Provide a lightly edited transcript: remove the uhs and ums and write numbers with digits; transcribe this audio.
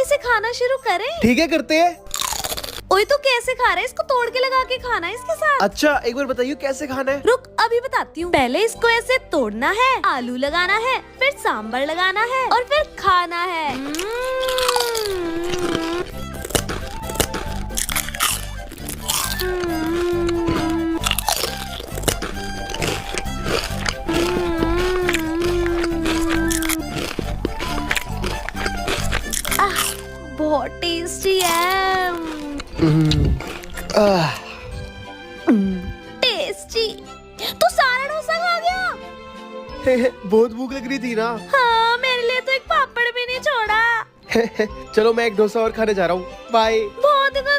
इसे खाना शुरू करें? ठीक है, करते हैं। ओए तो कैसे खा रहा है? इसको तोड़ के लगा के खाना है इसके साथ। अच्छा, एक बार बताइए कैसे खाना है। रुक अभी बताती हूँ। पहले इसको ऐसे तोड़ना है, आलू लगाना है, फिर सांभर लगाना है और फिर खाना है। बहुत टेस्टी है। टेस्टी। तू सारा डोसा खा गया? बहुत भूख लग रही थी ना। हाँ, मेरे लिए तो एक पापड़ भी नहीं छोड़ा। चलो मैं एक डोसा और खाने जा रहा हूँ। बाय।